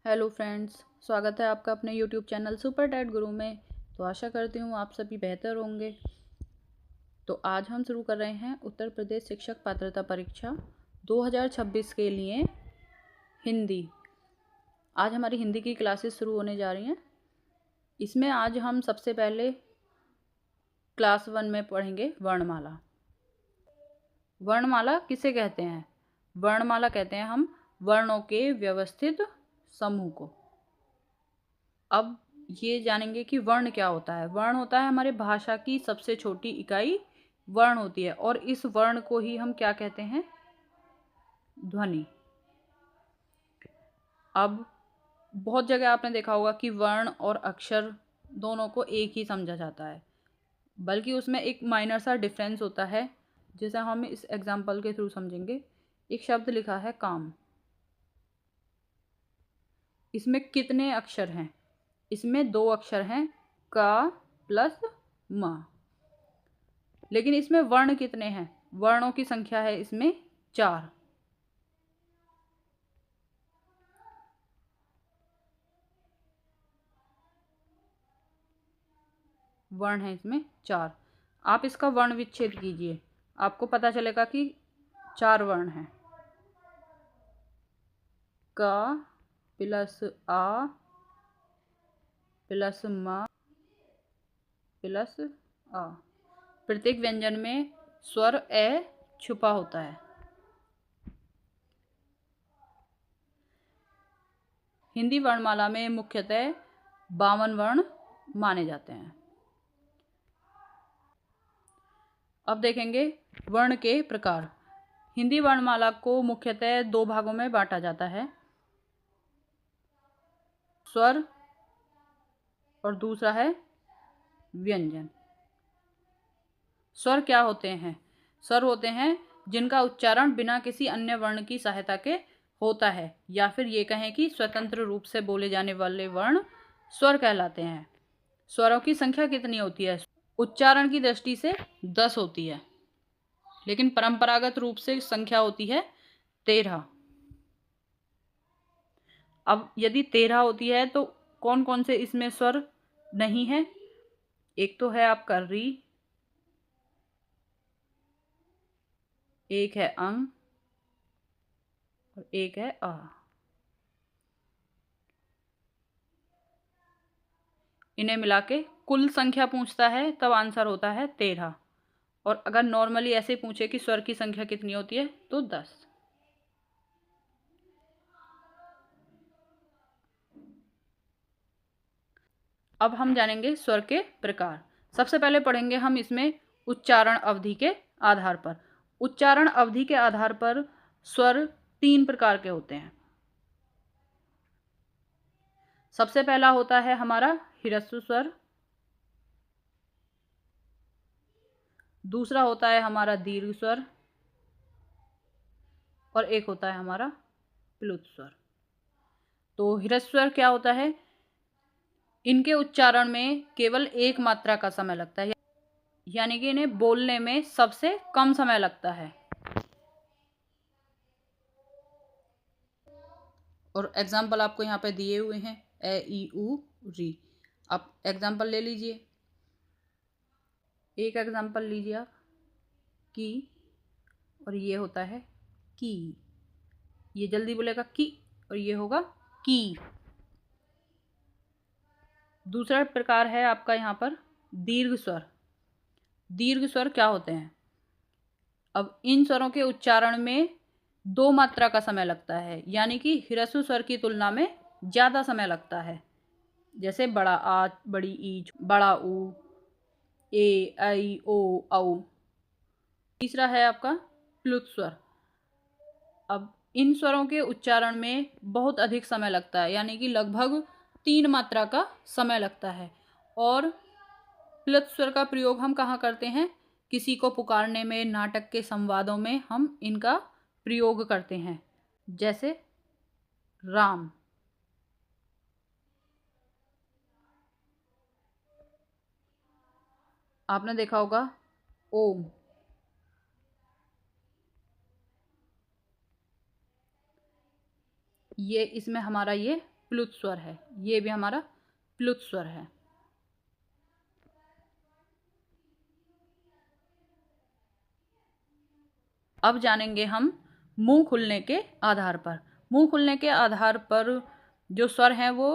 Hello friends, स्वागत है आपका अपने यूट्यूब चैनल सुपर टैट गुरु में। तो आशा करती हूँ आप सभी बेहतर होंगे। तो आज हम शुरू कर रहे हैं उत्तर प्रदेश शिक्षक पात्रता परीक्षा 2026 के लिए हिंदी। आज हमारी हिंदी की क्लासेस शुरू होने जा रही हैं। इसमें आज हम सबसे पहले क्लास 1 में पढ़ेंगे वर्णमाला। वर्णमाला किसे कहते हैं? वर्णमाला कहते हैं हम वर्णों के व्यवस्थित समूह को। अब ये जानेंगे कि वर्ण क्या होता है। वर्ण होता है हमारे भाषा की सबसे छोटी इकाई वर्ण होती है, और इस वर्ण को ही हम क्या कहते हैं? ध्वनि। अब बहुत जगह आपने देखा होगा कि वर्ण और अक्षर दोनों को एक ही समझा जाता है, बल्कि उसमें एक माइनर सा डिफरेंस होता है, जैसा हम इस एग्जाम्पल के थ्रू समझेंगे। एक शब्द लिखा है काम। इसमें कितने अक्षर हैं? इसमें 2 अक्षर हैं, का प्लस म। लेकिन इसमें वर्ण कितने हैं? वर्णों की संख्या है इसमें 4। वर्ण है इसमें 4। आप इसका वर्ण विच्छेद कीजिए, आपको पता चलेगा कि 4 वर्ण हैं। का प्लस आ प्लस म प्लस आ। प्रत्येक व्यंजन में स्वर ए छुपा होता है। हिंदी वर्णमाला में मुख्यतः 52 वर्ण माने जाते हैं। अब देखेंगे वर्ण के प्रकार। हिंदी वर्णमाला को मुख्यतः 2 भागों में बांटा जाता है, स्वर और दूसरा है व्यंजन। स्वर क्या होते हैं? स्वर होते हैं जिनका उच्चारण बिना किसी अन्य वर्ण की सहायता के होता है, या फिर ये कहें कि स्वतंत्र रूप से बोले जाने वाले वर्ण स्वर कहलाते हैं। स्वरों की संख्या कितनी होती है? उच्चारण की दृष्टि से 10 होती है, लेकिन परंपरागत रूप से संख्या होती है 13। अब यदि 13 होती है तो कौन कौन से इसमें स्वर नहीं है? एक तो है आपका री, एक है अंग और एक है आ। इन्हें मिला के कुल संख्या पूछता है तब आंसर होता है 13। और अगर नॉर्मली ऐसे पूछे कि स्वर की संख्या कितनी होती है तो 10। अब हम जानेंगे स्वर के प्रकार। सबसे पहले पढ़ेंगे हम इसमें उच्चारण अवधि के आधार पर। उच्चारण अवधि के आधार पर स्वर 3 प्रकार के होते हैं। सबसे पहला होता है हमारा ह्रस्व स्वर, दूसरा होता है हमारा दीर्घ स्वर, और एक होता है हमारा प्लुत स्वर। तो ह्रस्व स्वर क्या होता है? इनके उच्चारण में केवल एक मात्रा का समय लगता है, यानी कि इन्हें बोलने में सबसे कम समय लगता है। और एग्जाम्पल आपको यहाँ पे दिए हुए हैं, ए ई उ री। आप एग्जाम्पल ले लीजिए। एक एग्जाम्पल लीजिए आप, की, और ये होता है की। ये जल्दी बोलेगा की, और ये होगा की। दूसरा प्रकार है आपका यहाँ पर दीर्घ स्वर। दीर्घ स्वर क्या होते हैं? अब इन स्वरों के उच्चारण में 2 मात्रा का समय लगता है, यानी कि ह्रस्व स्वर की तुलना में ज़्यादा समय लगता है। जैसे बड़ा आ, बड़ी ई, बड़ा ऊ, ए ऐ ओ औ। तीसरा है आपका प्लुत स्वर। अब इन स्वरों के उच्चारण में बहुत अधिक समय लगता है, यानी कि लगभग 3 मात्रा का समय लगता है। और प्लुत स्वर का प्रयोग हम कहाँ करते हैं? किसी को पुकारने में, नाटक के संवादों में हम इनका प्रयोग करते हैं, जैसे राम। आपने देखा होगा ओम। ये इसमें हमारा ये प्लुत स्वर है, ये भी हमारा प्लुत स्वर है। अब जानेंगे हम मुंह खुलने के आधार पर। मुंह खुलने के आधार पर जो स्वर हैं वो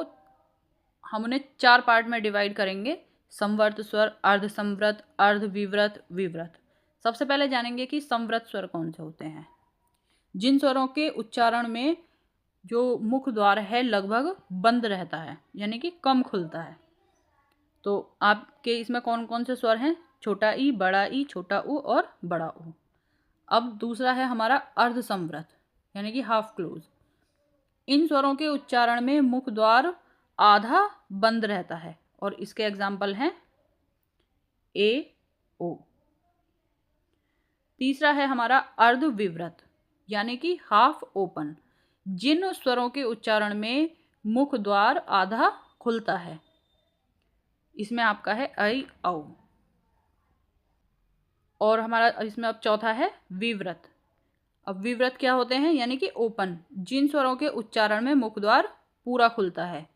हम उन्हें 4 पार्ट में डिवाइड करेंगे: संवर्त स्वर, अर्धसंवृत, अर्धविवृत, विवृत। सबसे पहले जानेंगे कि संवृत स्वर कौन से होते हैं। जिन स्वरों के उच्चारण में जो मुख द्वार है लगभग बंद रहता है, यानी कि कम खुलता है। तो आपके इसमें कौन कौन से स्वर हैं? छोटा ई, बड़ा ई, छोटा ऊ और बड़ा ऊ। अब दूसरा है हमारा अर्धसंवृत, यानी कि हाफ क्लोज। इन स्वरों के उच्चारण में मुख द्वार आधा बंद रहता है और इसके एग्जाम्पल हैं ए, ओ। तीसरा है हमारा अर्धविवृत, यानी कि हाफ ओपन। जिन स्वरों के उच्चारण में मुख द्वार आधा खुलता है, इसमें आपका है ऐ, औ। और हमारा इसमें अब चौथा है विवृत। अब विवृत क्या होते हैं? यानी कि ओपन। जिन स्वरों के उच्चारण में मुख द्वार पूरा खुलता है,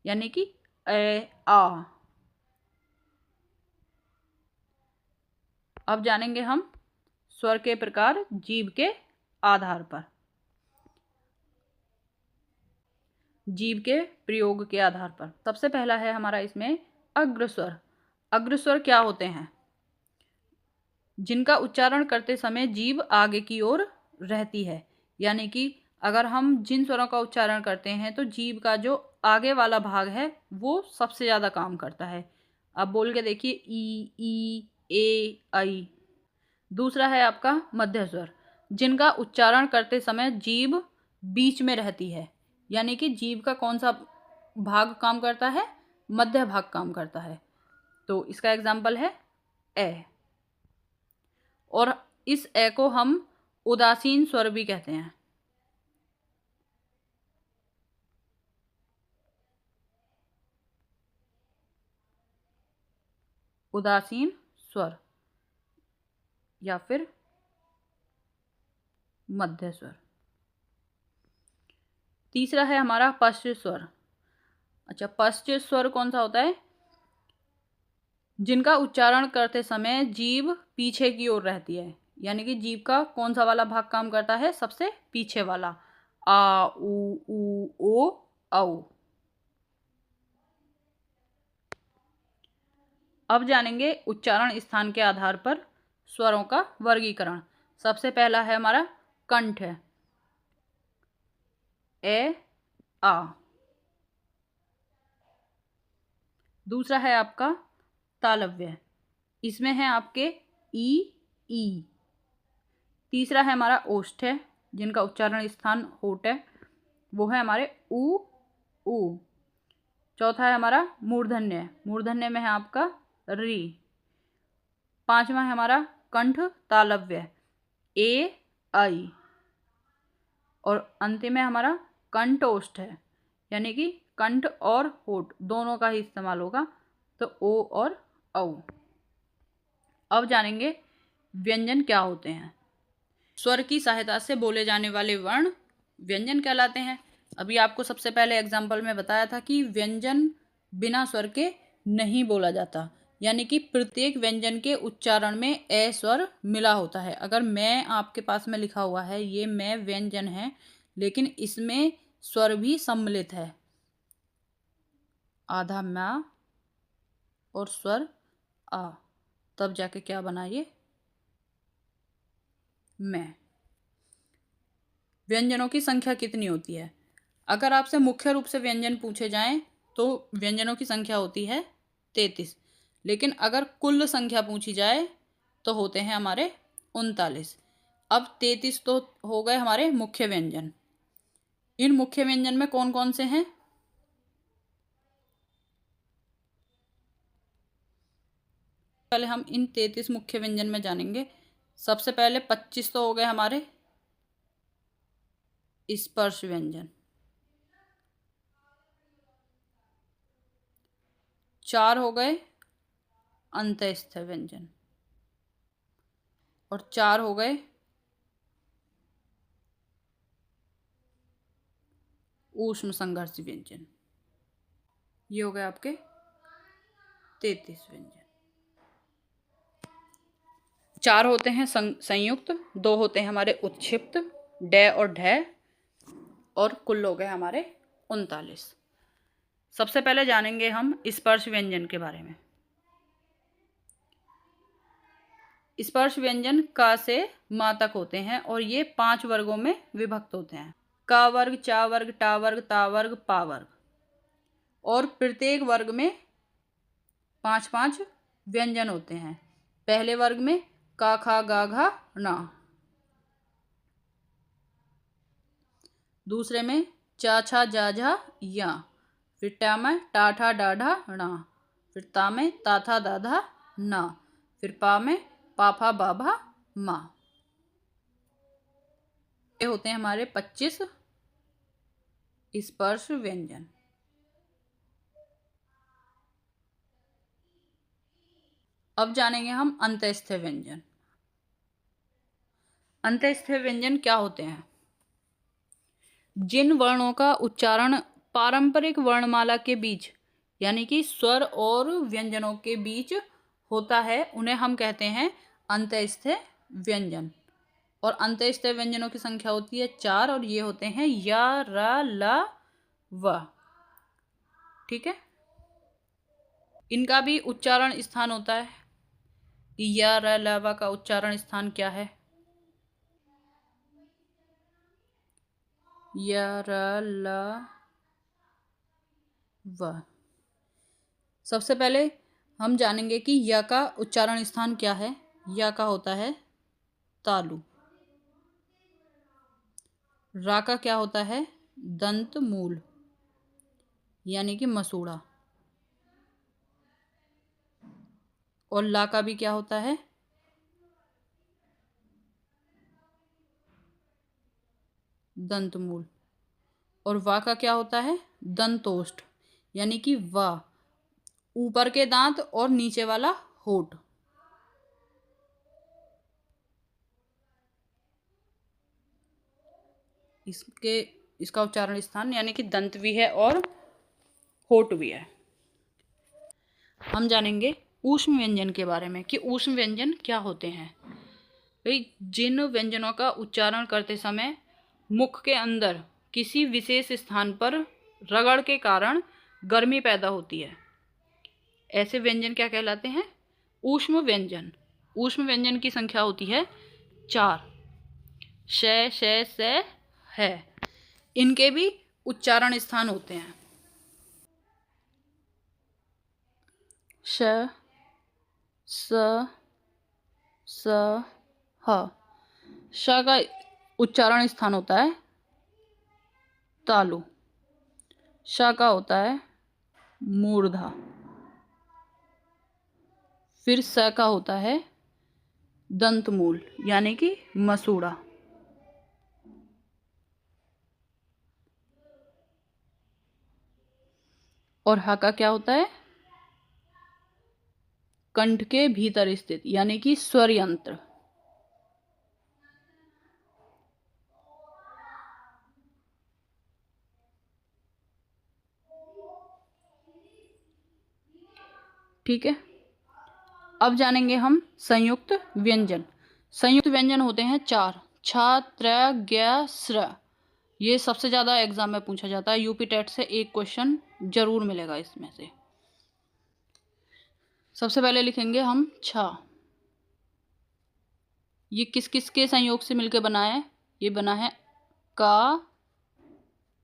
यानी कि ए, आ। अब जानेंगे हम स्वर के प्रकार जीभ के आधार पर, जीभ के प्रयोग के आधार पर। सबसे पहला है हमारा इसमें अग्रस्वर। अग्रस्वर क्या होते हैं? जिनका उच्चारण करते समय जीभ आगे की ओर रहती है, यानी कि अगर हम जिन स्वरों का उच्चारण करते हैं तो जीभ का जो आगे वाला भाग है वो सबसे ज़्यादा काम करता है। आप बोल के देखिए, ई, ए, ऐ। दूसरा है आपका मध्य स्वर, जिनका उच्चारण करते समय जीभ बीच में रहती है, यानी कि जीभ का कौन सा भाग काम करता है? मध्य भाग काम करता है। तो इसका एग्जाम्पल है ए। और इस ए को हम उदासीन स्वर भी कहते हैं। उदासीन स्वर या फिर मध्य स्वर। तीसरा है हमारा पश्च स्वर। अच्छा, पश्च स्वर कौन सा होता है? जिनका उच्चारण करते समय जीभ पीछे की ओर रहती है, यानी कि जीभ का कौन सा वाला भाग काम करता है? सबसे पीछे वाला। आ, उ, ओ, औ। अब जानेंगे उच्चारण स्थान के आधार पर स्वरों का वर्गीकरण। सबसे पहला है हमारा कंठ, ए, आ। दूसरा है आपका तालव्य, इसमें है आपके ई। तीसरा है हमारा ओष्ठ, जिनका उच्चारण स्थान होठ है, वो है हमारे ऊ। चौथा है हमारा मूर्धन्य, मूर्धन्य में है आपका री। पांचवा है हमारा कंठ तालव्य, ए, ऐ। और अंतिम में हमारा कंठोष्ठ है, यानी कि कंठ और होठ दोनों का ही इस्तेमाल होगा, तो ओ और औ। अब जानेंगे व्यंजन क्या होते हैं। स्वर की सहायता से बोले जाने वाले वर्ण व्यंजन कहलाते हैं। अभी आपको सबसे पहले एग्जाम्पल में बताया था कि व्यंजन बिना स्वर के नहीं बोला जाता, यानी कि प्रत्येक व्यंजन के उच्चारण में ए स्वर मिला होता है। अगर मैं आपके पास में लिखा हुआ है, ये मैं व्यंजन है, लेकिन इसमें स्वर भी सम्मिलित है, आधा म्या और स्वर आ, तब जाके क्या बना ये मैं। व्यंजनों की संख्या कितनी होती है? अगर आपसे मुख्य रूप से व्यंजन पूछे जाएं तो व्यंजनों की संख्या होती है 33, लेकिन अगर कुल संख्या पूछी जाए तो होते हैं हमारे 39। अब 33 तो हो गए हमारे मुख्य व्यंजन। इन मुख्य व्यंजन में कौन कौन से हैं? पहले हम इन 33 मुख्य व्यंजन में जानेंगे। सबसे पहले 25 तो हो गए हमारे स्पर्श व्यंजन, 4 हो गए अंतःस्थ व्यंजन, और 4 हो गए ऊष्म संघर्ष व्यंजन। ये हो गए आपके 33 व्यंजन। 4 होते हैं संयुक्त, 2 होते हैं हमारे उत्क्षिप्त, डै और ढै, और कुल हो गए हमारे 39। सबसे पहले जानेंगे हम स्पर्श व्यंजन के बारे में। स्पर्श व्यंजन का से मा तक होते हैं और ये 5 वर्गों में विभक्त होते हैं। का वर्ग, चा वर्ग, टा वर्ग, ता वर्ग, पा वर्ग। और प्रत्येक वर्ग में 5-5 व्यंजन होते हैं। पहले वर्ग में का, खा, गा, घा, ना। दूसरे में चा, छा, जा, झा, या। फिर टा में टा, ठा, डा, ढा, णा। फिर ता में ता, था, दा, धा, ना। फिर पा में पा, फा, बा, भा, मा। ये होते हैं हमारे 25 स्पर्श व्यंजन। अब जानेंगे हम अंतःस्थ व्यंजन। अंतःस्थ व्यंजन क्या होते हैं? जिन वर्णों का उच्चारण पारंपरिक वर्णमाला के बीच यानी कि स्वर और व्यंजनों के बीच होता है उन्हें हम कहते हैं अंतःस्थ व्यंजन। और अंतःस्थ व्यंजनों की संख्या होती है 4 और ये होते हैं या, रा, ला, व। ठीक है। इनका भी उच्चारण स्थान होता है। या, रा, ला, व का उच्चारण स्थान क्या है? या, रा, ला, व। सबसे पहले हम जानेंगे कि या का उच्चारण स्थान क्या है। या का होता है तालु। रा का क्या होता है? दंत मूल यानी कि मसूड़ा। और ला का भी क्या होता है? दंत मूल। और वा का क्या होता है? दंतोष्ठ यानी कि वा, ऊपर के दांत और नीचे वाला होठ। इसका उच्चारण स्थान यानी कि दंत भी है और होठ भी है। हम जानेंगे ऊष्म व्यंजन के बारे में कि ऊष्म व्यंजन क्या होते हैं। भाई, जिन व्यंजनों का उच्चारण करते समय मुख के अंदर किसी विशेष स्थान पर रगड़ के कारण गर्मी पैदा होती है, ऐसे व्यंजन क्या कहलाते हैं? ऊष्म व्यंजन। ऊष्म व्यंजन की संख्या होती है 4। श, श, से, है। इनके भी उच्चारण स्थान होते हैं। श, स, ह। श का उच्चारण स्थान होता है तालु। श का होता है मूर्धा। फिर स का होता है दंतमूल यानी कि मसूड़ा। और ह का क्या होता है? कंठ के भीतर स्थित यानी कि स्वर यंत्र। ठीक है। अब जानेंगे हम संयुक्त व्यंजन। संयुक्त व्यंजन होते हैं 4। छ, त्र, ज्ञ, स्र। ये सबसे ज़्यादा एग्जाम में पूछा जाता है। यूपी टेट से एक क्वेश्चन जरूर मिलेगा इसमें से। सबसे पहले लिखेंगे हम छ। ये किस किस के संयोग से मिलकर बना है? ये बना है का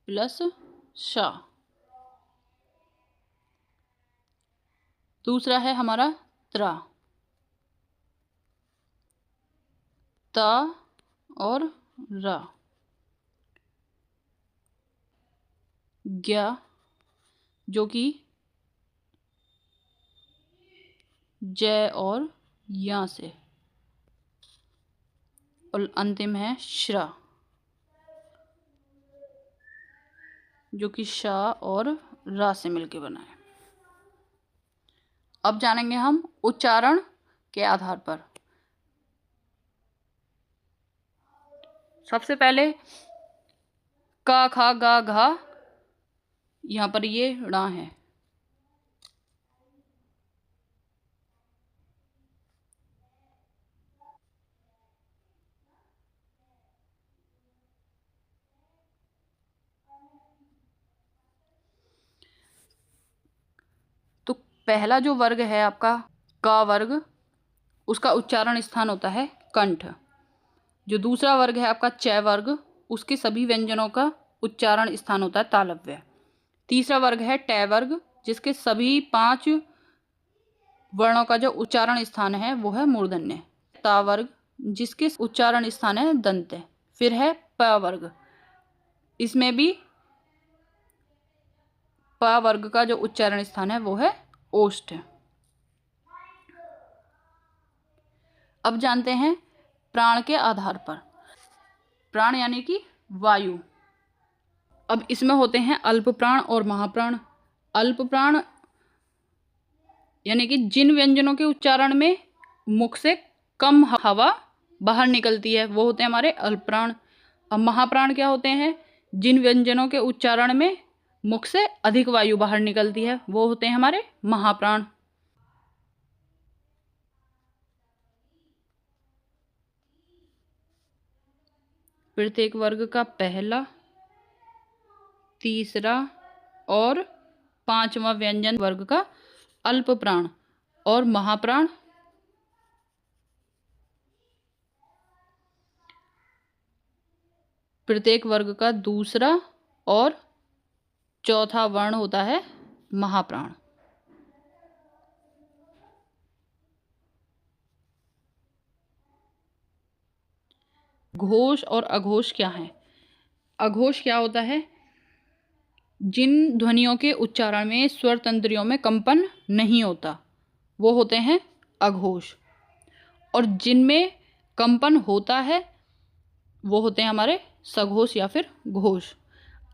प्लस श। दूसरा है हमारा त्रा, ता और रा। ज्ञ जो कि जय और या से। और अंतिम है श्रा जो कि शा और रा से मिलके बना है। अब जानेंगे हम उच्चारण के आधार पर। सबसे पहले का, खा, गा, घा, यहाँ पर ये ण है। तो पहला जो वर्ग है आपका क वर्ग, उसका उच्चारण स्थान होता है कंठ। जो दूसरा वर्ग है आपका च वर्ग, उसके सभी व्यंजनों का उच्चारण स्थान होता है तालव्य। तीसरा वर्ग है ट वर्ग, जिसके सभी 5 वर्णों का जो उच्चारण स्थान है वो है मूर्धन्य। ता वर्ग, जिसके उच्चारण स्थान है दंत्य। फिर है प वर्ग, इसमें भी प वर्ग का जो उच्चारण स्थान है वो है ओष्ठ। अब जानते हैं प्राण के आधार पर। प्राण यानी कि वायु। अब इसमें होते हैं अल्प प्राण और महाप्राण। अल्प प्राण यानी कि जिन व्यंजनों के उच्चारण में मुख से कम हवा बाहर निकलती है वो होते हैं हमारे अल्प प्राण। अब महाप्राण क्या होते हैं? जिन व्यंजनों के उच्चारण में मुख से अधिक वायु बाहर निकलती है वो होते हैं हमारे महाप्राण। प्रत्येक वर्ग का पहला, तीसरा और 5वां व्यंजन वर्ग का अल्प प्राण और महाप्राण। प्रत्येक वर्ग का दूसरा और चौथा वर्ण होता है महाप्राण। घोष और अघोष क्या है? अघोष क्या होता है? जिन ध्वनियों के उच्चारण में स्वर तंत्रियों में कंपन नहीं होता वो होते हैं अघोष, और जिनमें कंपन होता है वो होते हैं हमारे सघोष या फिर घोष।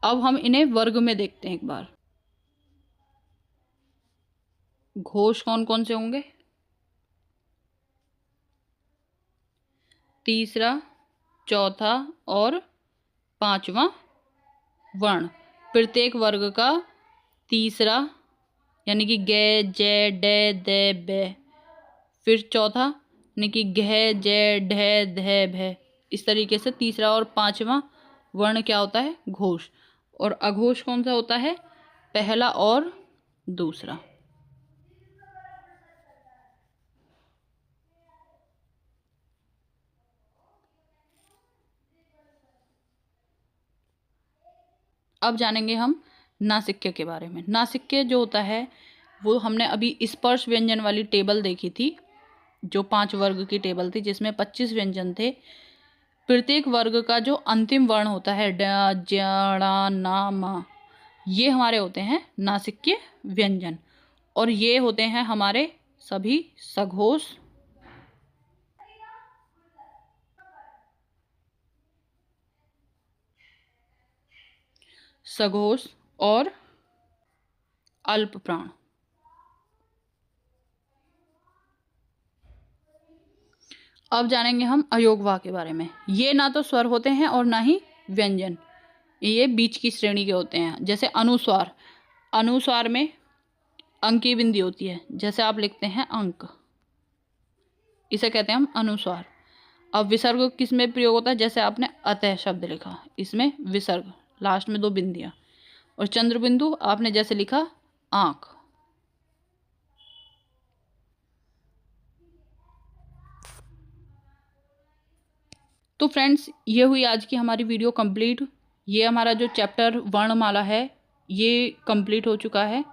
अब हम इन्हें वर्ग में देखते हैं एक बार। घोष कौन कौन से होंगे? तीसरा, चौथा और 5वां वर्ण। प्रत्येक वर्ग का तीसरा यानी कि गे, जय, डे, दे, बे। फिर चौथा यानी कि घे, जय, ढे, धे, भे। इस तरीके से तीसरा और 5वां वर्ण क्या होता है? घोष। और अघोष कौन सा होता है? पहला और दूसरा। अब जानेंगे हम नासिक्य के बारे में। नासिक्य जो होता है वो हमने अभी स्पर्श व्यंजन वाली टेबल देखी थी, जो 5 वर्ग की टेबल थी जिसमें 25 व्यंजन थे। प्रत्येक वर्ग का जो अंतिम वर्ण होता है ड, ज, ण, न, म, ये हमारे होते हैं नासिक्य व्यंजन, और ये होते हैं हमारे सभी सघोष, सघोष और अल्प प्राण। अब जानेंगे हम अयोगवा के बारे में। ये ना तो स्वर होते हैं और ना ही व्यंजन, ये बीच की श्रेणी के होते हैं। जैसे अनुस्वार, अनुस्वार में अंक की बिंदी होती है, जैसे आप लिखते हैं अंक, इसे कहते हैं हम अनुस्वार। अब विसर्ग किस में प्रयोग होता है? जैसे आपने अतः शब्द लिखा, इसमें विसर्ग, लास्ट में 2 बिंदियाँ। और चंद्र बिंदु आपने जैसे लिखा आंख। तो फ्रेंड्स, ये हुई आज की हमारी वीडियो कंप्लीट। ये हमारा जो चैप्टर वर्णमाला है ये कंप्लीट हो चुका है।